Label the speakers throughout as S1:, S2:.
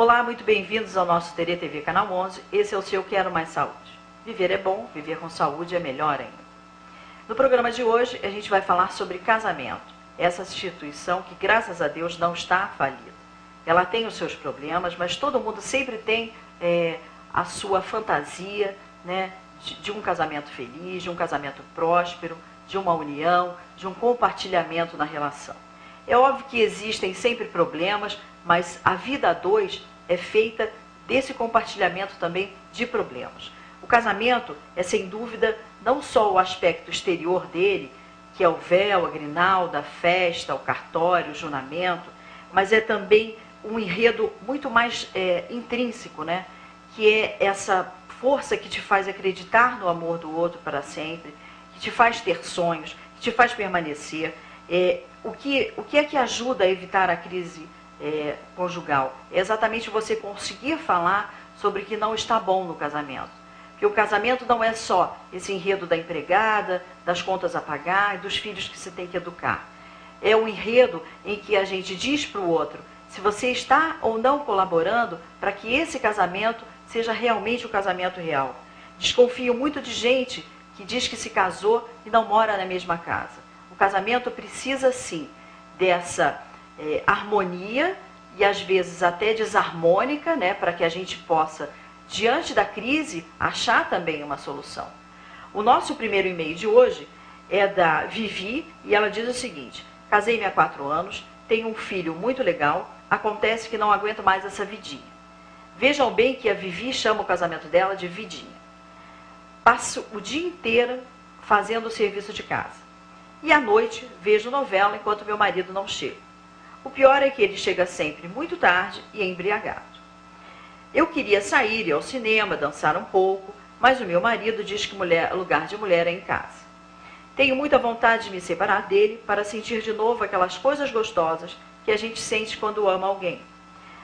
S1: Olá, muito bem-vindos ao nosso Terê TV Canal 11. Esse é o seu Quero Mais Saúde. Viver é bom, viver com saúde é melhor ainda. No programa de hoje, a gente vai falar sobre casamento. Essa instituição que, graças a Deus, não está falida. Ela tem os seus problemas, mas todo mundo sempre tem a sua fantasia, né, de um casamento feliz, de um casamento próspero, de uma união, de um compartilhamento na relação. É óbvio que existem sempre problemas, mas a vida a dois é feita desse compartilhamento também de problemas. O casamento é, sem dúvida, não só o aspecto exterior dele, que é o véu, a grinalda, a festa, o cartório, o juramento, mas é também um enredo muito mais intrínseco, né? Que é essa força que te faz acreditar no amor do outro para sempre, que te faz ter sonhos, que te faz permanecer. O que é que ajuda a evitar a crise conjugal? É exatamente você conseguir falar sobre o que não está bom no casamento. Porque o casamento não é só esse enredo da empregada, das contas a pagar e dos filhos que você tem que educar. É um enredo em que a gente diz para o outro se você está ou não colaborando para que esse casamento seja realmente o casamento real. Desconfio muito de gente que diz que se casou e não mora na mesma casa. O casamento precisa, sim, dessa harmonia e, às vezes, até desarmônica, né, para que a gente possa, diante da crise, achar também uma solução. O nosso primeiro e-mail de hoje é da Vivi e ela diz o seguinte: casei-me há 4 anos, tenho um filho muito legal, acontece que não aguento mais essa vidinha. Vejam bem que a Vivi chama o casamento dela de vidinha. Passo o dia inteiro fazendo o serviço de casa. E à noite vejo novela enquanto meu marido não chega. O pior é que ele chega sempre muito tarde e embriagado. Eu queria sair, ir ao cinema, dançar um pouco, mas o meu marido diz que lugar de mulher é em casa. Tenho muita vontade de me separar dele para sentir de novo aquelas coisas gostosas que a gente sente quando ama alguém.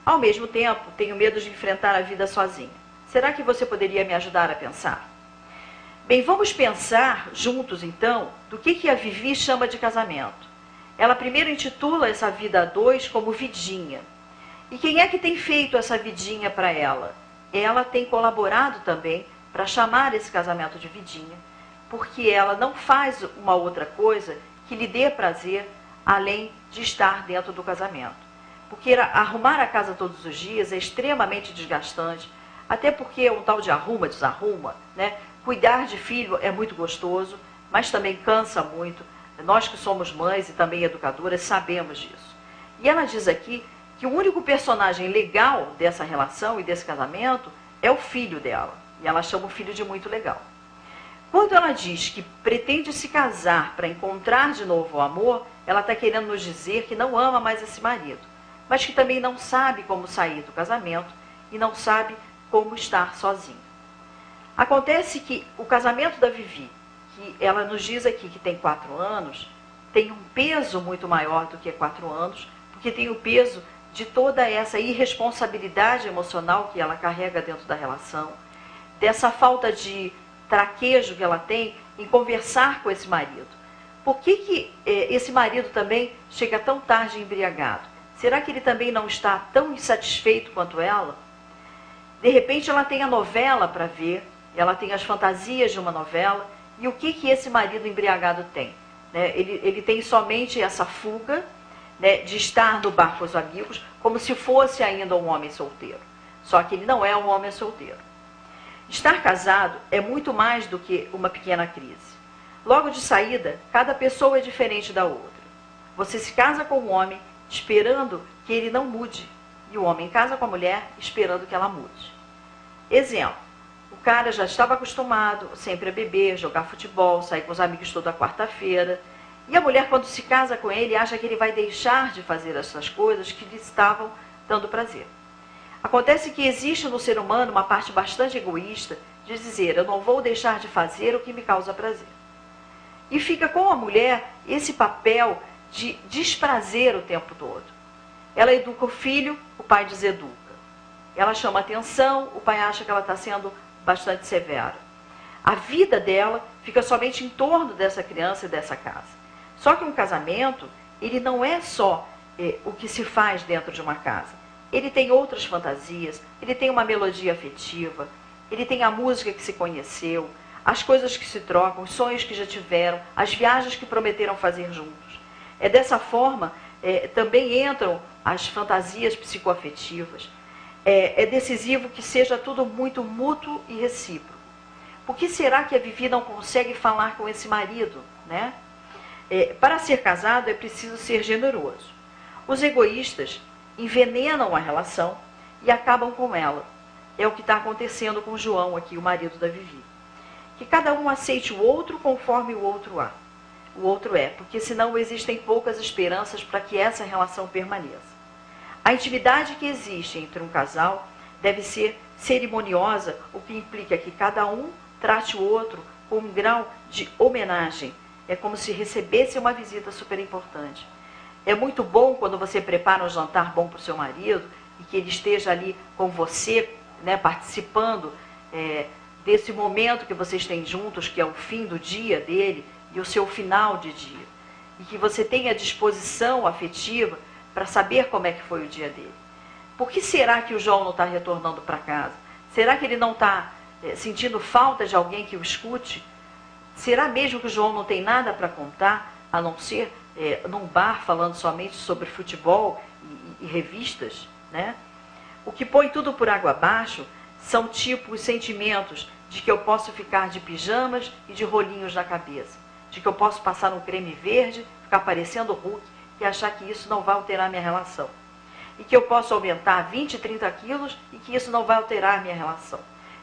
S1: Ao mesmo tempo, tenho medo de enfrentar a vida sozinha. Será que você poderia me ajudar a pensar? Bem, vamos pensar juntos, então, do que a Vivi chama de casamento. Ela primeiro intitula essa vida a dois como vidinha. E quem é que tem feito essa vidinha para ela? Ela tem colaborado também para chamar esse casamento de vidinha, porque ela não faz uma outra coisa que lhe dê prazer além de estar dentro do casamento. Porque arrumar a casa todos os dias é extremamente desgastante, até porque é um tal de arruma, desarruma, né? Cuidar de filho é muito gostoso, mas também cansa muito. Nós que somos mães e também educadoras sabemos disso. E ela diz aqui que o único personagem legal dessa relação e desse casamento é o filho dela. E ela chama o filho de muito legal. Quando ela diz que pretende se casar para encontrar de novo o amor, ela está querendo nos dizer que não ama mais esse marido, mas que também não sabe como sair do casamento e não sabe como estar sozinha. Acontece que o casamento da Vivi, que ela nos diz aqui que tem 4 anos, tem um peso muito maior do que 4 anos, porque tem o peso de toda essa irresponsabilidade emocional que ela carrega dentro da relação, dessa falta de traquejo que ela tem em conversar com esse marido. Por que esse marido também chega tão tarde embriagado? Será que ele também não está tão insatisfeito quanto ela? De repente ela tem a novela para ver, ela tem as fantasias de uma novela, e o que esse marido embriagado tem? Ele tem somente essa fuga, né, de estar no bar com os amigos, como se fosse ainda um homem solteiro. Só que ele não é um homem solteiro. Estar casado é muito mais do que uma pequena crise. Logo de saída, cada pessoa é diferente da outra. Você se casa com um homem esperando que ele não mude, e o homem casa com a mulher esperando que ela mude. Exemplo: o cara já estava acostumado sempre a beber, jogar futebol, sair com os amigos toda quarta-feira. E a mulher, quando se casa com ele, acha que ele vai deixar de fazer essas coisas que lhe estavam dando prazer. Acontece que existe no ser humano uma parte bastante egoísta de dizer: eu não vou deixar de fazer o que me causa prazer. E fica com a mulher esse papel de desprazer o tempo todo. Ela educa o filho, o pai deseduca. Ela chama atenção, o pai acha que ela está sendo bastante severa. A vida dela fica somente em torno dessa criança e dessa casa. Só que um casamento, ele não é só o que se faz dentro de uma casa. ele tem outras fantasias, ele tem uma melodia afetiva, ele tem a música que se conheceu, as coisas que se trocam, os sonhos que já tiveram, as viagens que prometeram fazer juntos. É dessa forma, também entram as fantasias psicoafetivas. É decisivo que seja tudo muito mútuo e recíproco. Por que será que a Vivi não consegue falar com esse marido, né? Para ser casado é preciso ser generoso. Os egoístas envenenam a relação e acabam com ela. É o que está acontecendo com o João aqui, o marido da Vivi. Que cada um aceite o outro conforme o outro é, porque senão existem poucas esperanças para que essa relação permaneça. A intimidade que existe entre um casal deve ser cerimoniosa, o que implica que cada um trate o outro com um grau de homenagem. É como se recebesse uma visita super importante. É muito bom quando você prepara um jantar bom para o seu marido e que ele esteja ali com você, né, participando desse momento que vocês têm juntos, que é o fim do dia dele e o seu final de dia. E que você tenha disposição afetiva para saber como é que foi o dia dele. Por que será que o João não está retornando para casa? Será que ele não está sentindo falta de alguém que o escute? Será mesmo que o João não tem nada para contar, a não ser num bar falando somente sobre futebol e revistas, né? O que põe tudo por água abaixo são os sentimentos de que eu posso ficar de pijamas e de rolinhos na cabeça, de que eu posso passar um creme verde, ficar parecendo Hulk e achar que isso não vai alterar minha relação. E que eu posso aumentar 20, 30 quilos e que isso não vai alterar minha relação.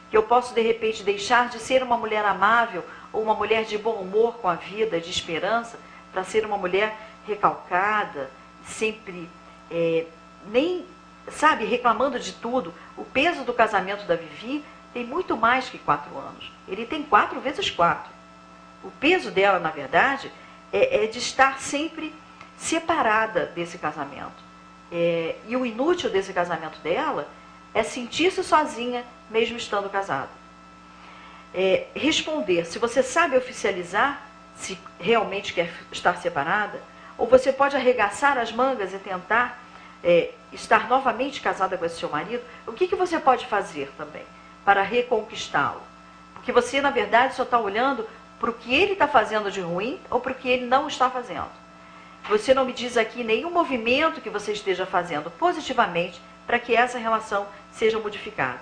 S1: Que eu posso, de repente, deixar de ser uma mulher amável ou uma mulher de bom humor com a vida, de esperança, para ser uma mulher recalcada, sempre reclamando de tudo. O peso do casamento da Vivi tem muito mais que 4 anos. Ele tem 4 vezes 4. O peso dela, na verdade, é de estar sempre separada desse casamento. E o inútil desse casamento dela é sentir-se sozinha, mesmo estando casada. Responder, se você sabe oficializar, se realmente quer estar separada, ou você pode arregaçar as mangas e tentar estar novamente casada com esse seu marido, o que você pode fazer também para reconquistá-lo? Porque você, na verdade, só está olhando para o que ele está fazendo de ruim ou para o que ele não está fazendo. Você não me diz aqui nenhum movimento que você esteja fazendo positivamente para que essa relação seja modificada.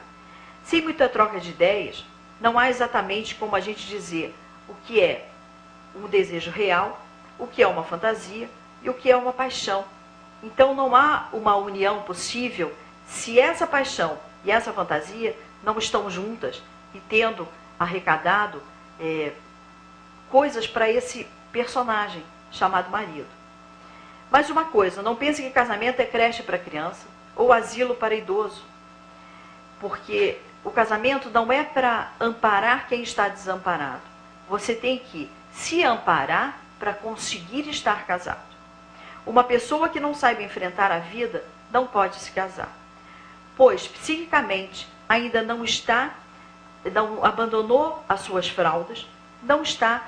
S1: Sem muita troca de ideias, não há exatamente como a gente dizer o que é um desejo real, o que é uma fantasia e o que é uma paixão. Então não há uma união possível se essa paixão e essa fantasia não estão juntas e tendo arrecadado coisas para esse personagem chamado marido. Mas uma coisa, não pense que casamento é creche para criança ou asilo para idoso. Porque o casamento não é para amparar quem está desamparado. Você tem que se amparar para conseguir estar casado. Uma pessoa que não saiba enfrentar a vida não pode se casar. Pois, psiquicamente, ainda não abandonou as suas fraldas, não está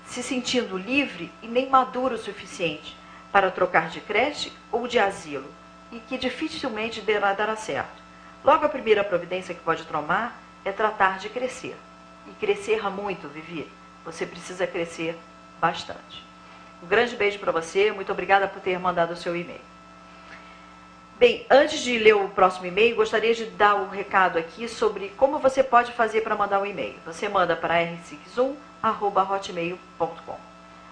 S1: se sentindo livre e nem maduro o suficiente para trocar de creche ou de asilo, e que dificilmente dará certo. Logo, a primeira providência que pode tomar é tratar de crescer. E crescer muito, Vivi. Você precisa crescer bastante. Um grande beijo para você. Muito obrigada por ter mandado o seu e-mail. Bem, antes de ler o próximo e-mail, gostaria de dar um recado aqui sobre como você pode fazer para mandar um e-mail. Você manda para r61@hotmail.com.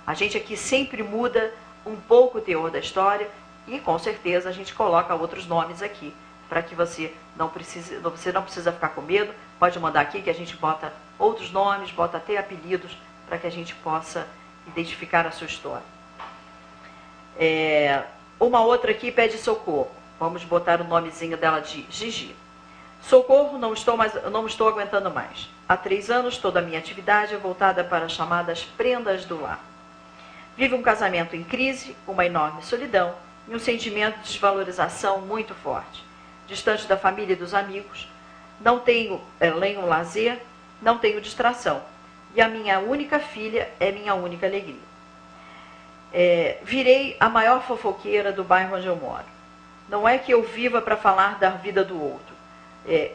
S1: A gente aqui sempre muda um pouco o teor da história e, com certeza, a gente coloca outros nomes aqui para que você não precisa ficar com medo. Pode mandar aqui que a gente bota outros nomes, bota até apelidos para que a gente possa identificar a sua história. Uma outra aqui pede socorro. Vamos botar o nomezinho dela de Gigi. Socorro, não estou aguentando mais. Há 3 anos, toda a minha atividade é voltada para as chamadas prendas do lar. Vive um casamento em crise, uma enorme solidão e um sentimento de desvalorização muito forte. Distante da família e dos amigos, não tenho nenhum lazer, não tenho distração. E a minha única filha é minha única alegria. Virei a maior fofoqueira do bairro onde eu moro. não é que eu viva para falar da vida do outro.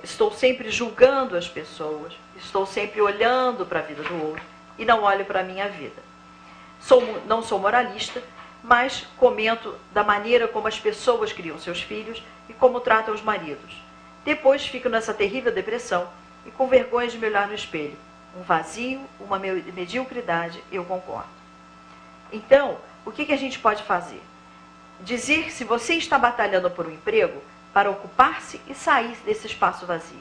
S1: Estou sempre julgando as pessoas, estou sempre olhando para a vida do outro e não olho para a minha vida. Não sou moralista, mas comento da maneira como as pessoas criam seus filhos e como tratam os maridos. Depois fico nessa terrível depressão e com vergonha de me olhar no espelho. Um vazio, uma mediocridade, eu concordo. Então, o que a gente pode fazer? Dizer que se você está batalhando por um emprego, para ocupar-se e sair desse espaço vazio.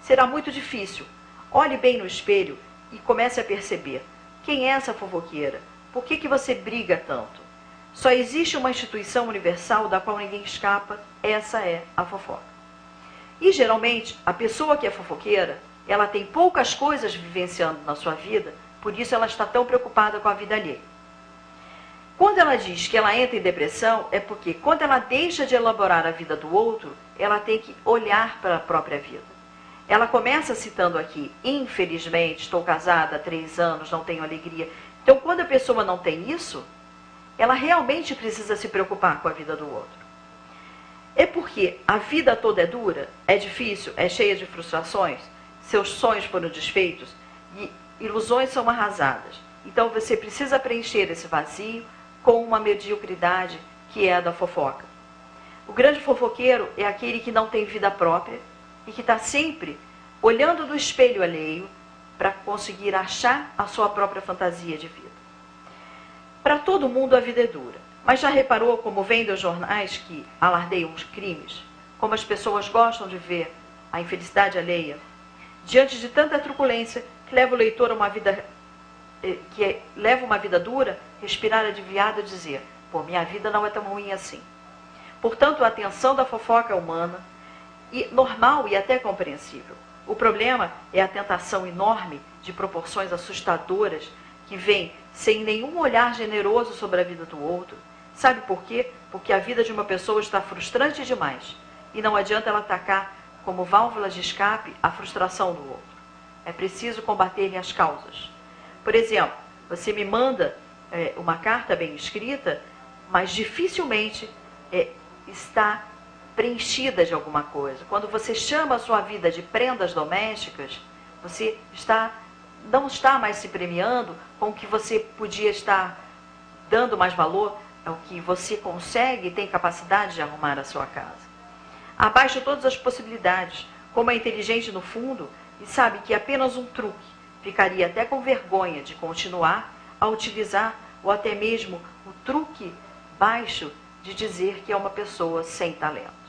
S1: Será muito difícil. Olhe bem no espelho e comece a perceber. Quem é essa fofoqueira? Por que você briga tanto? Só existe uma instituição universal da qual ninguém escapa. Essa é a fofoca. E, geralmente, a pessoa que é fofoqueira, ela tem poucas coisas vivenciando na sua vida, por isso ela está tão preocupada com a vida alheia. Quando ela diz que ela entra em depressão, é porque quando ela deixa de elaborar a vida do outro, ela tem que olhar para a própria vida. Ela começa citando aqui, infelizmente, estou casada há 3 anos, não tenho alegria. Então, quando a pessoa não tem isso, ela realmente precisa se preocupar com a vida do outro. É porque a vida toda é dura, é difícil, é cheia de frustrações, seus sonhos foram desfeitos e ilusões são arrasadas. Então, você precisa preencher esse vazio com uma mediocridade que é a da fofoca. O grande fofoqueiro é aquele que não tem vida própria e que está sempre olhando no espelho alheio para conseguir achar a sua própria fantasia de vida. Para todo mundo a vida é dura, mas já reparou como vem dos jornais que alardeiam os crimes, como as pessoas gostam de ver a infelicidade alheia, diante de tanta truculência que leva o leitor a uma vida dura, respirar aliviado e dizer, pô, minha vida não é tão ruim assim. Portanto, a atenção da fofoca é humana, e normal e até compreensível. O problema é a tentação enorme de proporções assustadoras que vem sem nenhum olhar generoso sobre a vida do outro. Sabe por quê? Porque a vida de uma pessoa está frustrante demais e não adianta ela atacar como válvulas de escape a frustração do outro. É preciso combater as causas. Por exemplo, você me manda uma carta bem escrita, mas dificilmente está preenchida de alguma coisa. Quando você chama a sua vida de prendas domésticas, você não está mais se premiando com o que você podia estar dando mais valor ao que você consegue e tem capacidade de arrumar a sua casa. Abaixa todas as possibilidades, como é inteligente no fundo e sabe que apenas um truque ficaria até com vergonha de continuar a utilizar ou até mesmo o truque baixo de dizer que é uma pessoa sem talento.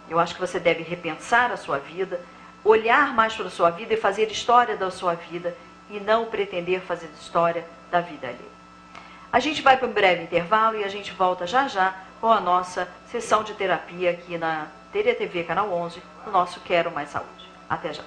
S1: Eu acho que você deve repensar a sua vida, olhar mais para a sua vida e fazer história da sua vida e não pretender fazer história da vida alheia. A gente vai para um breve intervalo e a gente volta já já com a nossa sessão de terapia aqui na TDTV Canal 11, no nosso Quero Mais Saúde. Até já.